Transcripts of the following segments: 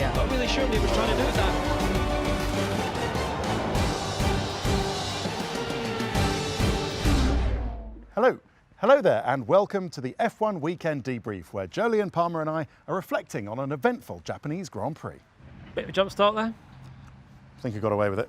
Yeah. Not really sure what he was trying to do with that. Hello there, and welcome to the F1 Weekend Debrief, where Jolyon Palmer and I are reflecting on an eventful Japanese Grand Prix. Bit of a jump start there. I think you got away with it.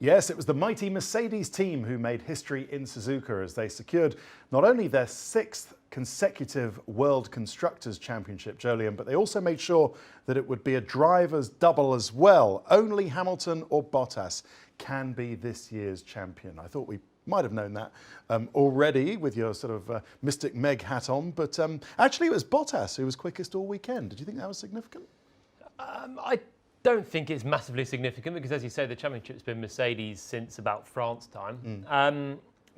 Yes, it was the mighty Mercedes team who made history in Suzuka as they secured not only their 6th consecutive World Constructors' Championship, Jolyon, but they also made sure that it would be a driver's double as well. Only Hamilton or Bottas can be this year's champion. I thought we might have known that already with your sort of Mystic Meg hat on, but actually it was Bottas who was quickest all weekend. Did you think that was significant? I don't think it's massively significant because, as you say, the championship's been Mercedes since about France time.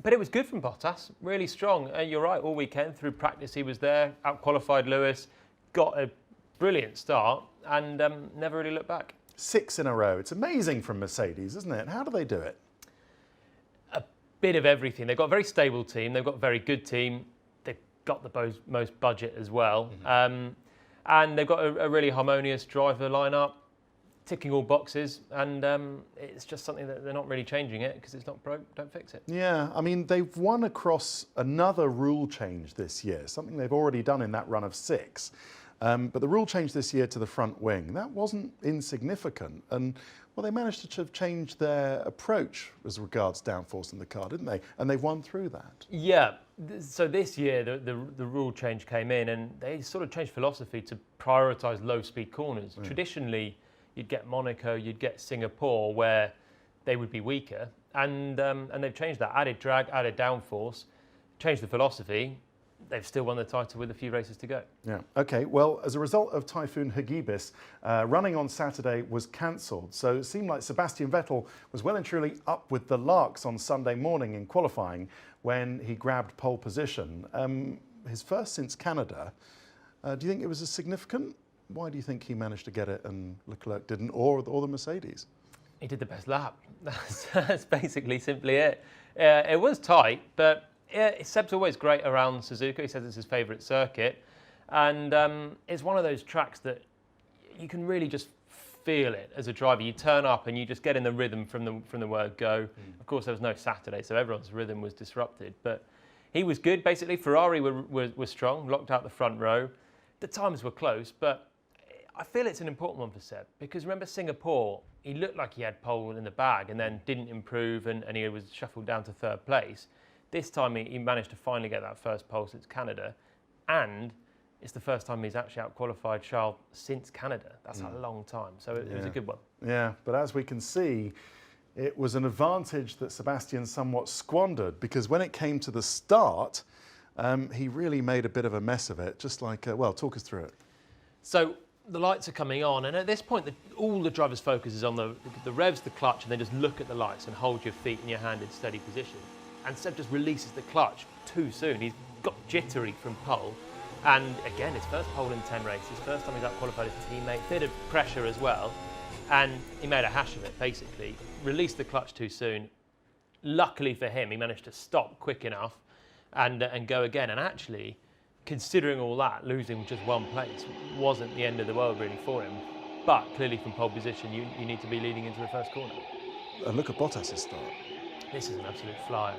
But it was good from Bottas, really strong. You're right, all weekend through practice he was there, out-qualified Lewis, got a brilliant start and never really looked back. 6 in a row. It's amazing from Mercedes, isn't it? How do they do it? A bit of everything. They've got a very stable team. They've got a very good team. They've got the most budget as well. And they've got a really harmonious driver lineup, ticking all boxes, and it's just something that they're not really changing it because it's not broke, don't fix it. Yeah, I mean, they've won across another rule change this year, something they've already done in that run of 6. But the rule change this year to the front wing, that wasn't insignificant. And, well, they managed to have changed their approach as regards downforce in the car, didn't they? And they've won through that. Yeah, so this year the rule change came in and they sort of changed philosophy to prioritise low-speed corners. Traditionally, you'd get Monaco, you'd get Singapore, where they would be weaker, and they've changed that. Added drag, added downforce, changed the philosophy. They've still won the title with a few races to go. Yeah. Okay. Well, as a result of Typhoon Hagibis, running on Saturday was cancelled. So it seemed like Sebastian Vettel was well and truly up with the larks on Sunday morning in qualifying when he grabbed pole position. His first since Canada. Do you think it was as significant? Why do you think he managed to get it and Leclerc didn't, or the Mercedes? He did the best lap. That's basically simply it. It was tight, but Seb's always great around Suzuka. He says it's his favourite circuit. And it's one of those tracks that you can really just feel it as a driver. You turn up and you just get in the rhythm from the word go. Of course, there was no Saturday, so everyone's rhythm was disrupted. But he was good, basically. Ferrari were strong, locked out the front row. The times were close, but I feel it's an important one for Seb because remember Singapore, he looked like he had pole in the bag and then didn't improve and he was shuffled down to 3rd place. This time he managed to finally get that first pole since Canada, and it's the first time he's actually out-qualified Charles since Canada. That's a long time, so it was a good one. Yeah, but as we can see, it was an advantage that Sebastian somewhat squandered because when it came to the start, he really made a bit of a mess of it, just like, well, talk us through it. So the lights are coming on, and at this point, all the driver's focus is on the revs, the clutch, and then just look at the lights and hold your feet and your hand in steady position. And Seb just releases the clutch too soon. He's got jittery from pole, and again, his first pole in 10 races, first time he's out-qualified his teammate, bit of pressure as well, and he made a hash of it, basically. Released the clutch too soon. Luckily for him, he managed to stop quick enough and go again, and actually, considering all that, losing just one place wasn't the end of the world really for him. But clearly from pole position, you need to be leading into the first corner. And look at Bottas' start. This is an absolute flyer.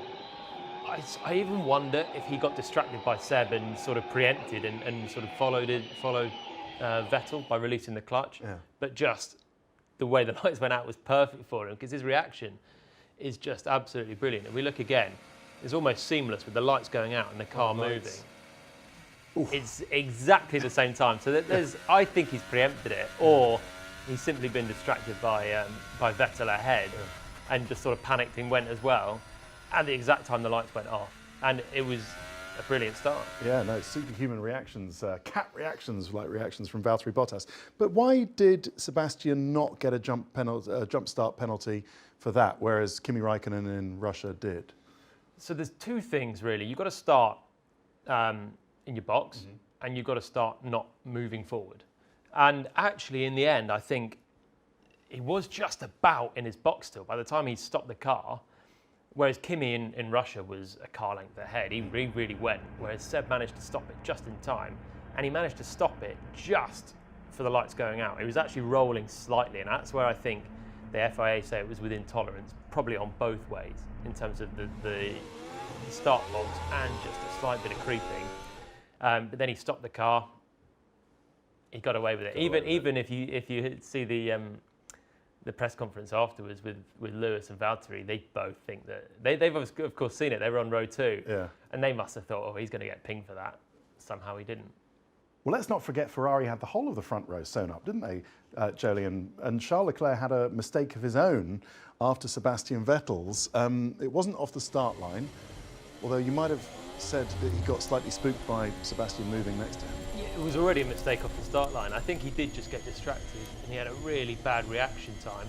I even wonder if he got distracted by Seb and sort of preempted and sort of followed Vettel by releasing the clutch. Yeah. But just the way the lights went out was perfect for him because his reaction is just absolutely brilliant. If we look again, it's almost seamless with the lights going out and the car moving. Oof. It's exactly the same time. So I think he's preempted it, or he's simply been distracted by Vettel ahead and just sort of panicked and went as well at the exact time the lights went off. And it was a brilliant start. Yeah, no, superhuman reactions, cat reactions, like reactions from Valtteri Bottas. But why did Sebastian not get a jump start penalty for that, whereas Kimi Räikkönen in Russia did? So there's two things really. You've got to start in your box, and you've got to start not moving forward. And actually, in the end, I think he was just about in his box still by the time he stopped the car. Whereas Kimi in Russia was a car length ahead. He really went, whereas Seb managed to stop it just in time. And he managed to stop it just for the lights going out. It was actually rolling slightly, and that's where I think the FIA say it was within tolerance, probably on both ways, in terms of the start box and just a slight bit of creeping. But then he stopped the car. He got away with it. Even if you see the press conference afterwards with Lewis and Valtteri, they both think that they've of course seen it. They were on row 2, and they must have thought, oh, he's going to get pinged for that. Somehow he didn't. Well, let's not forget Ferrari had the whole of the front row sewn up, didn't they, Jolie? And Charles Leclerc had a mistake of his own after Sebastian Vettel's. It wasn't off the start line, although you might have said that he got slightly spooked by Sebastian moving next to him. Yeah, it was already a mistake off the start line. I think he did just get distracted, and he had a really bad reaction time.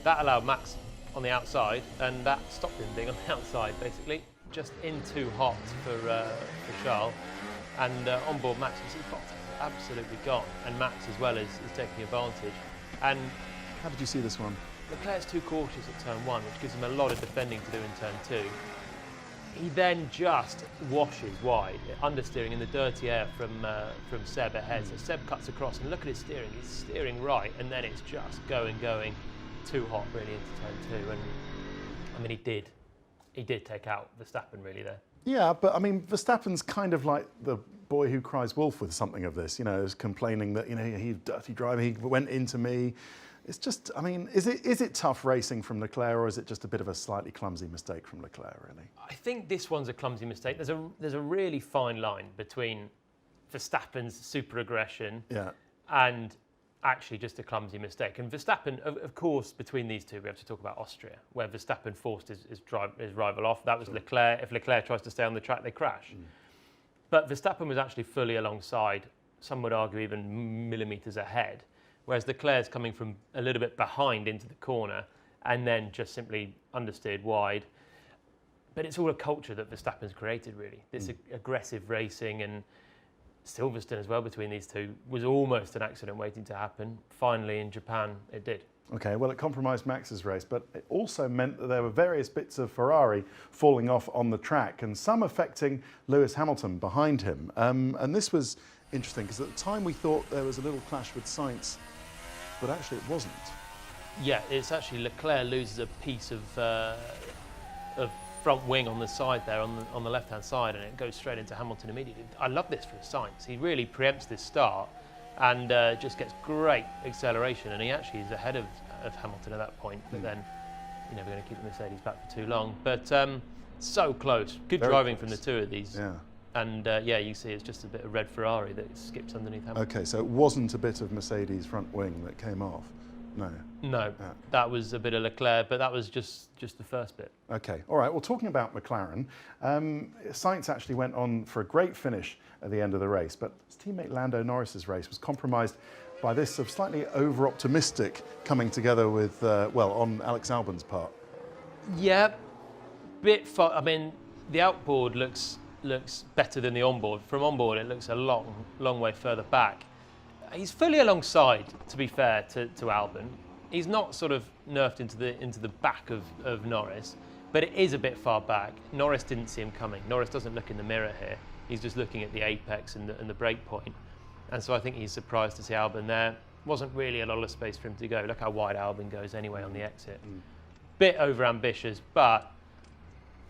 That allowed Max on the outside, and that stopped him being on the outside, basically. Just in too hot for Charles. And on board Max, you see Bottas absolutely gone, and Max as well is taking advantage. And how did you see this one? Leclerc's too cautious at turn 1, which gives him a lot of defending to do in turn 2. He then just washes wide, understeering in the dirty air from Seb ahead. So Seb cuts across, and look at his steering. He's steering right, and then it's just going too hot really into turn 2. And I mean, he did take out Verstappen really there. Yeah, but I mean, Verstappen's kind of like the boy who cries wolf with something of this. You know, is complaining that he's dirty driver. He went into me. It's just, I mean, is it tough racing from Leclerc, or is it just a bit of a slightly clumsy mistake from Leclerc, really? I think this one's a clumsy mistake. There's a really fine line between Verstappen's super aggression and actually just a clumsy mistake. And Verstappen, of course, between these two, we have to talk about Austria, where Verstappen forced his rival off. That was Leclerc. If Leclerc tries to stay on the track, they crash. But Verstappen was actually fully alongside, some would argue even millimetres ahead. Whereas Leclerc's coming from a little bit behind into the corner and then just simply understeered wide. But it's all a culture that Verstappen's created, really. This aggressive racing, and Silverstone as well between these two was almost an accident waiting to happen. Finally, in Japan, it did. Okay, well, it compromised Max's race, but it also meant that there were various bits of Ferrari falling off on the track, and some affecting Lewis Hamilton behind him. And this was interesting, because at the time we thought there was a little clash with Sainz, but actually it wasn't. Yeah, it's actually Leclerc loses a piece of front wing on the side there, on the left-hand side, and it goes straight into Hamilton immediately. I love this for Sainz. He really preempts this start and just gets great acceleration, and he actually is ahead of Hamilton at that point. But then, you're never going to keep the Mercedes back for too long. But so close. Good Very driving close from the two of these. Yeah. And yeah, you see it's just a bit of red Ferrari that skips underneath Hamilton. Okay, so it wasn't a bit of Mercedes front wing that came off? No, that was a bit of Leclerc, but that was just the first bit. Okay, all right. Well, talking about McLaren, Sainz actually went on for a great finish at the end of the race, but his teammate Lando Norris's race was compromised by this sort of slightly over-optimistic coming together with, on Alex Albon's part. Yeah, bit far. I mean, the outboard looks better than the onboard. From onboard, it looks a long way further back. He's fully alongside, to be fair to Albon. He's not sort of nerfed into the back of Norris, but it is a bit far back. Norris didn't see him coming. Norris doesn't look in the mirror here. He's just looking at the apex and the brake point. And so I think he's surprised to see Albon there. Wasn't really a lot of space for him to go. Look how wide Albon goes anyway on the exit. Bit over-ambitious, but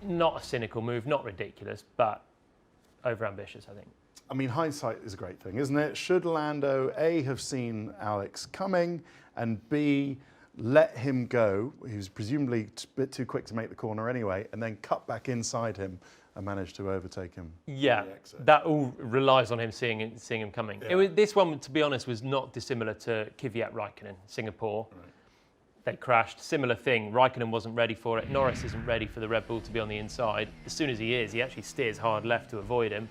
not a cynical move, not ridiculous, but over-ambitious, I think. I mean, hindsight is a great thing, isn't it? Should Lando, A, have seen Alex coming, and B, let him go? He was presumably a bit too quick to make the corner anyway, and then cut back inside him and manage to overtake him. Yeah, that all relies on him seeing him coming. Yeah. This one, to be honest, was not dissimilar to Kvyat Raikkonen, Singapore. Right. They crashed. Similar thing. Raikkonen wasn't ready for it. Norris isn't ready for the Red Bull to be on the inside. As soon as he is, he actually steers hard left to avoid him.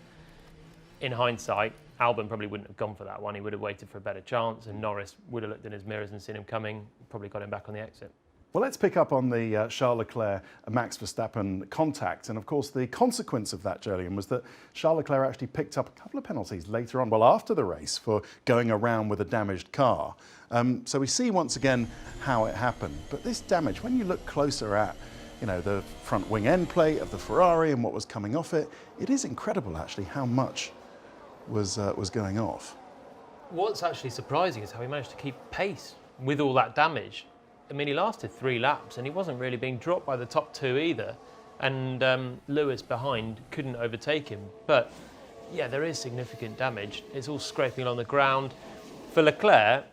In hindsight, Albon probably wouldn't have gone for that one. He would have waited for a better chance, and Norris would have looked in his mirrors and seen him coming, probably got him back on the exit. Well, let's pick up on the Charles Leclerc and Max Verstappen contact. And of course, the consequence of that, Jolyon, was that Charles Leclerc actually picked up a couple of penalties later on, well, after the race, for going around with a damaged car. So we see once again how it happened. But this damage, when you look closer at the front wing end plate of the Ferrari and what was coming off it, it is incredible, actually, how much was going off. What's actually surprising is how he managed to keep pace with all that damage. I mean, he lasted 3 laps and he wasn't really being dropped by the top 2 either. And Lewis behind couldn't overtake him. But yeah, there is significant damage. It's all scraping along the ground. For Leclerc,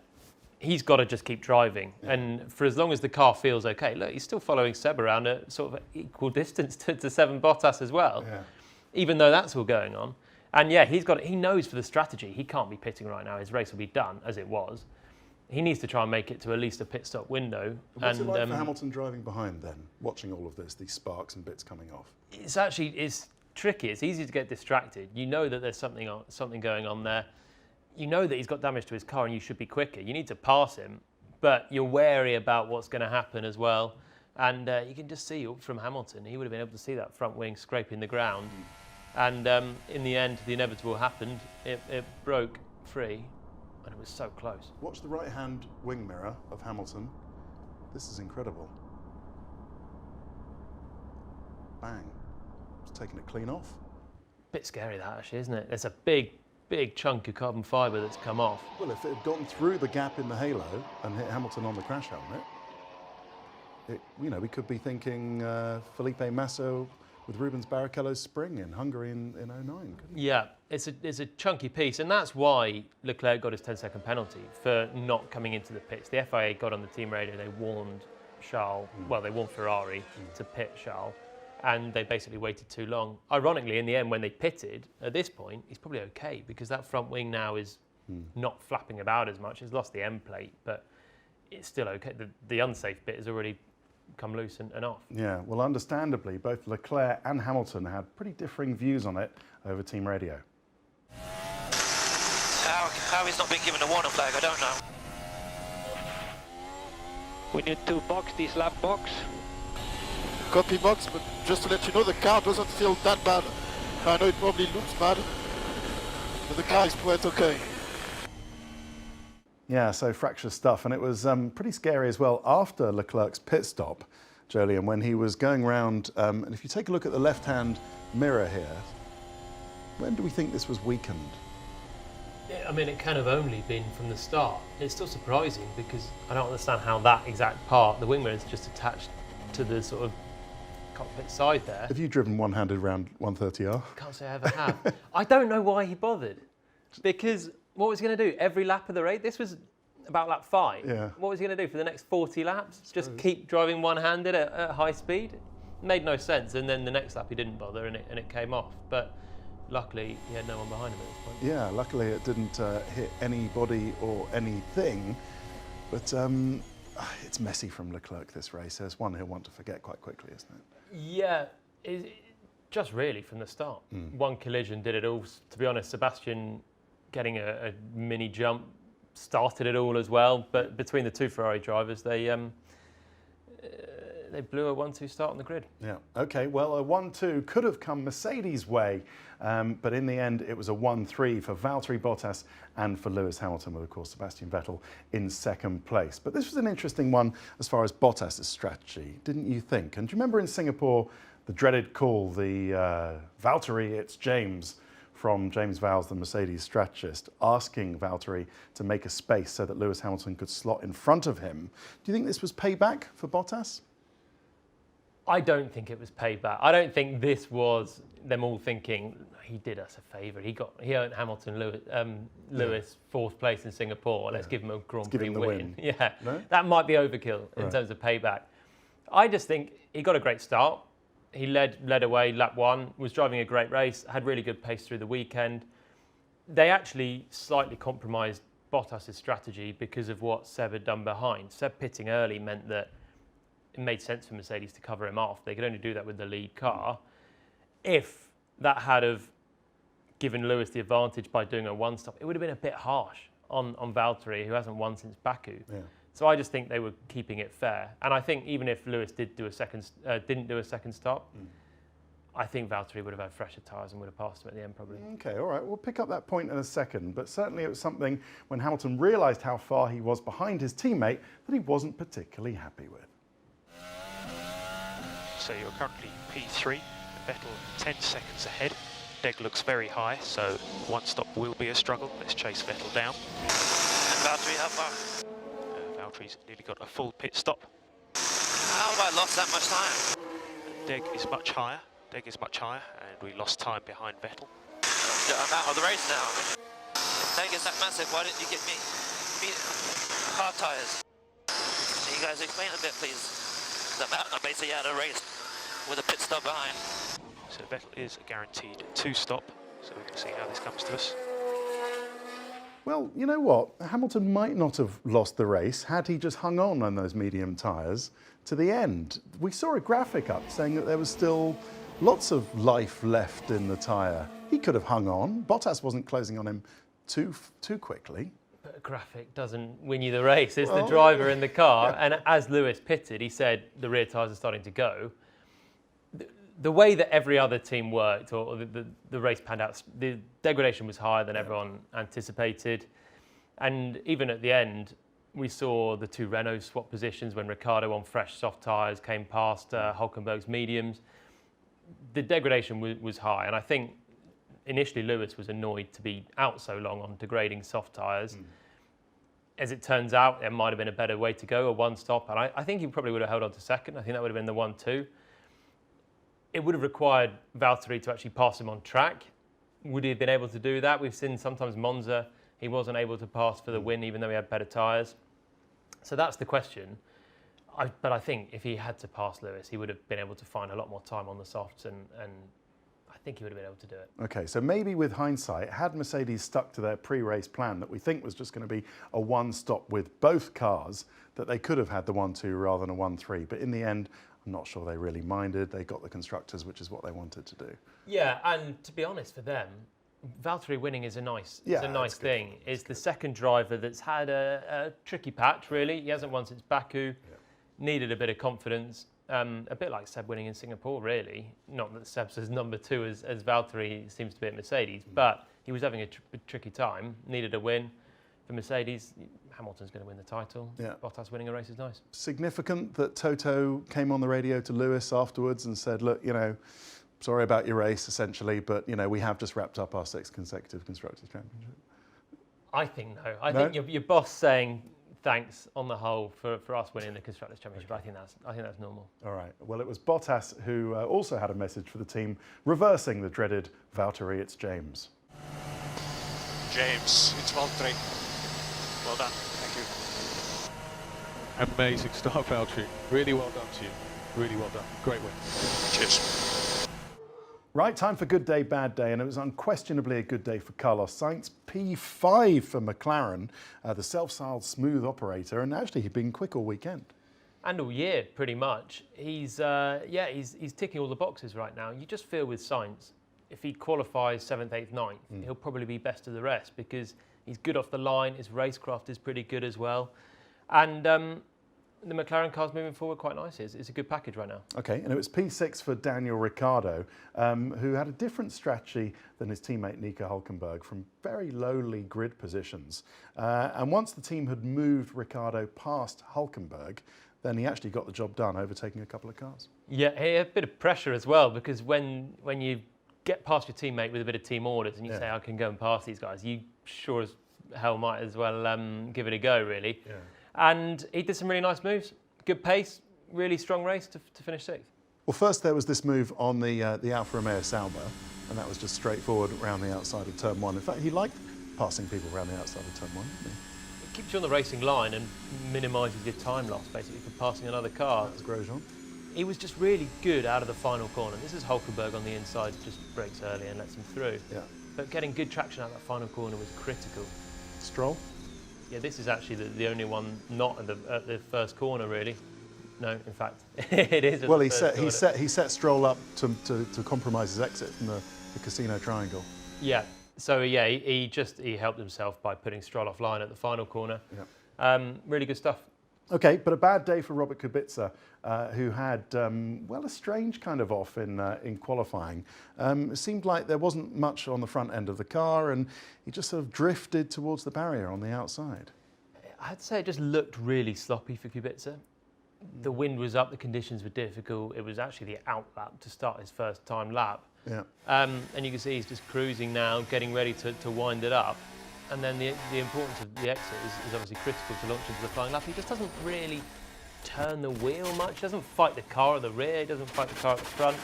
he's got to just keep driving. Yeah. And for as long as the car feels okay, look, he's still following Seb around at sort of equal distance to Seb and Bottas as well, even though that's all going on. And yeah, he knows for the strategy, he can't be pitting right now. His race will be done as it was. He needs to try and make it to at least a pit stop window. What's it like for Hamilton driving behind then, watching all of this, these sparks and bits coming off? It's tricky. It's easy to get distracted. You know that there's something going on there. You know that he's got damage to his car and you should be quicker. You need to pass him, but you're wary about what's going to happen as well. And you can just see from Hamilton, he would have been able to see that front wing scraping the ground. And in the end, the inevitable happened. It broke free. And it was so close. Watch the right-hand wing mirror of Hamilton. This is incredible. Bang. It's taking it clean off. Bit scary that actually, isn't it? There's a big chunk of carbon fibre that's come off. Well, if it had gone through the gap in the halo and hit Hamilton on the crash helmet, we could be thinking Felipe Massa with Rubens Barrichello's spring in Hungary in 2009. Yeah, it's a chunky piece, and that's why Leclerc got his 10-second penalty for not coming into the pits. The FIA got on the team radio, they warned Charles, they warned Ferrari to pit Charles, and they basically waited too long. Ironically, in the end, when they pitted, at this point, he's probably okay, because that front wing now is not flapping about as much. It's lost the end plate, but it's still okay. The unsafe bit has already come loose and off. Yeah, well, understandably, both Leclerc and Hamilton had pretty differing views on it over team radio. How he's not been given a warning flag, I don't know. We need to box this lap box. Copy box, but just to let you know, the car doesn't feel that bad. I know it probably looks bad, but the car is quite okay. Yeah, so fractious stuff. And it was pretty scary as well after Leclerc's pit stop, Jolyon, when he was going round. And if you take a look at the left-hand mirror here, when do we think this was weakened? I mean, it can have only been from the start. It's still surprising because I don't understand how that exact part, the wing mirror, is just attached to the sort of cockpit side there. Have you driven one-handed around 130R? Can't say I ever have. I don't know why he bothered. Because what was he going to do? Every lap of the race? This was about lap 5. Yeah. What was he going to do for the next 40 laps? Just keep driving one-handed at high speed? It made no sense. And then the next lap he didn't bother and it came off. But luckily he had no one behind him at this point. Yeah, luckily it didn't hit anybody or anything. But it's messy from Leclerc, this race. There's one he'll want to forget quite quickly, isn't it? Yeah, just really from the start. One collision did it all. To be honest, Sebastian getting a mini jump started it all as well. But between the two Ferrari drivers, they blew a 1-2 start on the grid. Yeah, okay, well, a 1-2 could have come Mercedes' way, but in the end, it was a 1-3 for Valtteri Bottas and for Lewis Hamilton, with, of course, Sebastian Vettel in second place. But this was an interesting one as far as Bottas' strategy, didn't you think? And do you remember in Singapore, the dreaded call, the Valtteri, it's James, from James Vowles, the Mercedes strategist, asking Valtteri to make a space so that Lewis Hamilton could slot in front of him. Do you think this was payback for Bottas? I don't think it was payback. I don't think this was them all thinking he did us a favour. He earned Hamilton Lewis fourth place in Singapore. Let's give him a Grand Prix win. Yeah, no? That might be overkill in terms of payback. I just think he got a great start. He led away lap 1, was driving a great race, had really good pace through the weekend. They actually slightly compromised Bottas' strategy because of what Seb had done behind. Seb pitting early meant that it made sense for Mercedes to cover him off. They could only do that with the lead car. If that had have given Lewis the advantage by doing a one-stop, it would have been a bit harsh on Valtteri, who hasn't won since Baku. Yeah. So I just think they were keeping it fair. And I think even if Lewis didn't do a second stop, I think Valtteri would have had fresher tyres and would have passed him at the end probably. Okay, all right, we'll pick up that point in a second, but certainly it was something when Hamilton realised how far he was behind his teammate that he wasn't particularly happy with. So you're currently P3, Vettel 10 seconds ahead. Deg looks very high, so one stop will be a struggle. Let's chase Vettel down. And Valtteri, how far? Valtteri's nearly got a full pit stop. How have I lost that much time? Deg is much higher. Deg is much higher, and we lost time behind Vettel. I'm out of the race now. If Deg is that massive, why didn't you give me hard tyres? Can you guys explain a bit, please? 'Cause I'm basically out of the race with a pit stop behind. So Vettel is a guaranteed 2-stop, so we're going to see how this comes to us. Well, you know what? Hamilton might not have lost the race had he just hung on those medium tyres to the end. We saw a graphic up saying that there was still lots of life left in the tyre. He could have hung on. Bottas wasn't closing on him too quickly. But a graphic doesn't win you the race. It's the driver in the car. And as Lewis pitted, he said the rear tyres are starting to go. The way that every other team worked, or the race panned out, the degradation was higher than everyone anticipated. And even at the end, we saw the two Renaults swap positions when Ricciardo on fresh soft tyres came past Hülkenberg's mediums. The degradation was high, and I think initially Lewis was annoyed to be out so long on degrading soft tyres. As it turns out, there might have been a better way to go, a one-stop, and I think he probably would have held on to second. I think that would have been the 1-2. It would have required Valtteri to actually pass him on track. Would he have been able to do that? We've seen sometimes Monza, he wasn't able to pass for the win even though he had better tyres. So that's the question. But I think if he had to pass Lewis, he would have been able to find a lot more time on the softs, and I think he would have been able to do it. Okay, so maybe with hindsight, had Mercedes stuck to their pre-race plan that we think was just going to be a one-stop with both cars, that they could have had the 1-2 rather than a 1-3. But in the end, I'm not sure they really minded. They got the constructors, which is what they wanted to do. Yeah, and to be honest, for them, Valtteri winning is a nice thing. It's the second driver that's had a tricky patch, really. He hasn't won since Baku. Needed a bit of confidence. A bit like Seb winning in Singapore, really. Not that Seb's as number 2 as Valtteri seems to be at Mercedes, but he was having a tricky time. Needed a win. For Mercedes, Hamilton's going to win the title. Yeah. Bottas winning a race is nice. Significant that Toto came on the radio to Lewis afterwards and said, look, you know, sorry about your race, essentially, but, you know, we have just wrapped up our 6th consecutive Constructors' Championship. I think no. I think your boss saying thanks on the whole for us winning the Constructors' Championship. I think that's normal. All right. Well, it was Bottas who also had a message for the team, reversing the dreaded Valtteri, it's James. James, it's Valtteri. Well done. Thank you. Amazing start, Valtteri. Really well done to you. Really well done. Great win. Cheers. Right, time for good day, bad day, and it was unquestionably a good day for Carlos Sainz. P5 for McLaren, the self-styled smooth operator, and actually he'd been quick all weekend. And all year, pretty much. He's ticking all the boxes right now. You just feel with Sainz, if he qualifies 7th, 8th, 9th, he'll probably be best of the rest because he's good off the line. His racecraft is pretty good as well. And the McLaren car's moving forward quite nicely. It's a good package right now. Okay, and it was P6 for Daniel Ricciardo, who had a different strategy than his teammate Nico Hülkenberg from very lowly grid positions. And once the team had moved Ricciardo past Hülkenberg, then he actually got the job done, overtaking a couple of cars. Yeah, he had a bit of pressure as well, because when you get past your teammate with a bit of team orders and you say, I can go and pass these guys, you sure as hell might as well give it a go, really. Yeah. And he did some really nice moves. Good pace, really strong race to finish 6th. Well, first there was this move on the Alfa Romeo Sauber, and that was just straightforward around the outside of turn 1. In fact, he liked passing people around the outside of turn 1, didn't he? It keeps you on the racing line and minimises your time loss, basically, for passing another car. That's Grosjean. He was just really good out of the final corner. This is Hülkenberg on the inside, just brakes early and lets him through. Yeah. But getting good traction out of that final corner was critical. Stroll? Yeah, this is actually the only one not at the first corner, really. No, in fact, it is. Well, he set Stroll up to compromise his exit from the casino triangle. Yeah. So yeah, he helped himself by putting Stroll offline at the final corner. Yeah. Really good stuff. Okay, but a bad day for Robert Kubica, who had, well, a strange kind of off in qualifying. It seemed like there wasn't much on the front end of the car, and he just sort of drifted towards the barrier on the outside. I'd say it just looked really sloppy for Kubica. The wind was up, the conditions were difficult. It was actually the out lap to start his first time lap. Yeah. And you can see he's just cruising now, getting ready to wind it up. And then the importance of the exit is obviously critical to launch into the flying lap. He just doesn't really turn the wheel much. He doesn't fight the car at the rear. He doesn't fight the car at the front.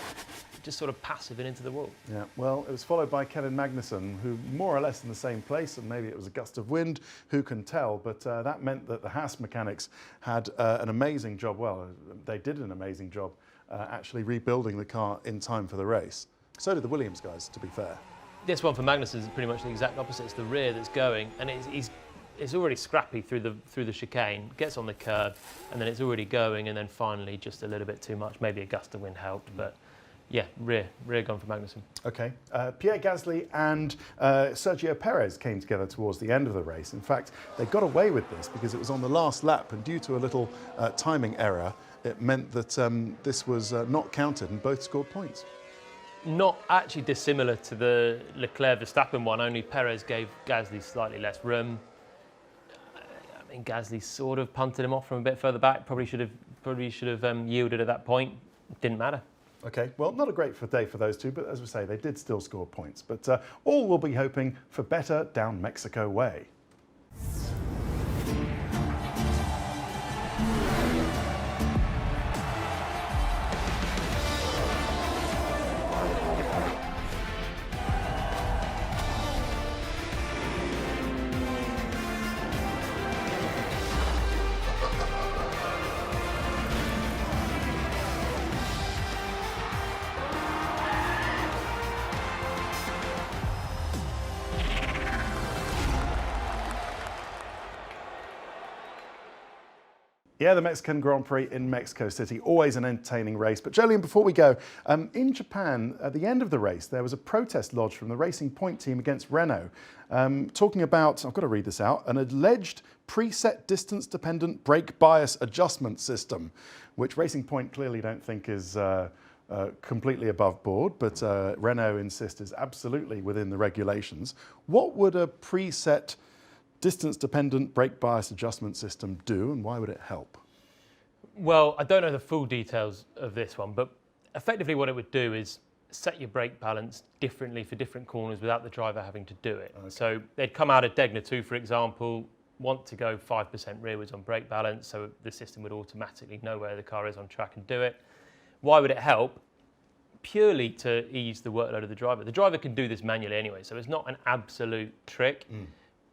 Just sort of passive and into the wall. Yeah, well, it was followed by Kevin Magnussen, who more or less in the same place, and maybe it was a gust of wind, who can tell, but that meant that the Haas mechanics had an amazing job. Well, they did an amazing job actually rebuilding the car in time for the race. So did the Williams guys, to be fair. This one for Magnussen is pretty much the exact opposite. It's the rear that's going, and it's already scrappy through the chicane, gets on the curve, and then it's already going, and then finally just a little bit too much. Maybe a gust of wind helped, but yeah, rear gone for Magnussen. Okay, Pierre Gasly and Sergio Perez came together towards the end of the race. In fact, they got away with this because it was on the last lap, and due to a little timing error, it meant that this was not counted, and both scored points. Not actually dissimilar to the Leclerc-Verstappen one, only Perez gave Gasly slightly less room. I mean, Gasly sort of punted him off from a bit further back. Probably should have yielded at that point. Didn't matter. Okay, well, not a great day for those two, but as we say, they did still score points. But all will be hoping for better down Mexico way. Yeah, the Mexican Grand Prix in Mexico City, always an entertaining race. But Jolien, before we go, in Japan, at the end of the race, there was a protest lodged from the Racing Point team against Renault, talking about, I've got to read this out, an alleged preset distance-dependent brake bias adjustment system, which Racing Point clearly don't think is completely above board, but Renault insists is absolutely within the regulations. What would a preset distance-dependent brake bias adjustment system do, and why would it help? Well, I don't know the full details of this one, but effectively what it would do is set your brake balance differently for different corners without the driver having to do it. Okay. So they'd come out of Degner 2, for example, want to go 5% rearwards on brake balance, so the system would automatically know where the car is on track and do it. Why would it help? Purely to ease the workload of the driver. The driver can do this manually anyway, so it's not an absolute trick.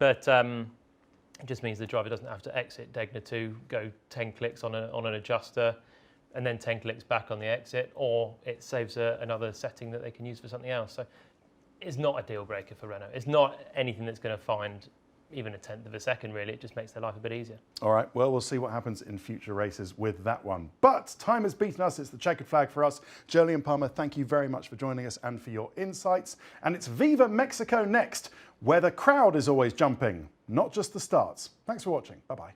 But it just means the driver doesn't have to exit Degner 2, go 10 clicks on an adjuster, and then 10 clicks back on the exit, or it saves another setting that they can use for something else. So it's not a deal breaker for Renault. It's not anything that's going to find even a tenth of a second, really. It just makes their life a bit easier. All right, well, we'll see what happens in future races with that one. But time has beaten us. It's the checkered flag for us. Jolien Palmer, thank you very much for joining us and for your insights. And it's Viva Mexico next, where the crowd is always jumping, not just the starts. Thanks for watching. Bye-bye.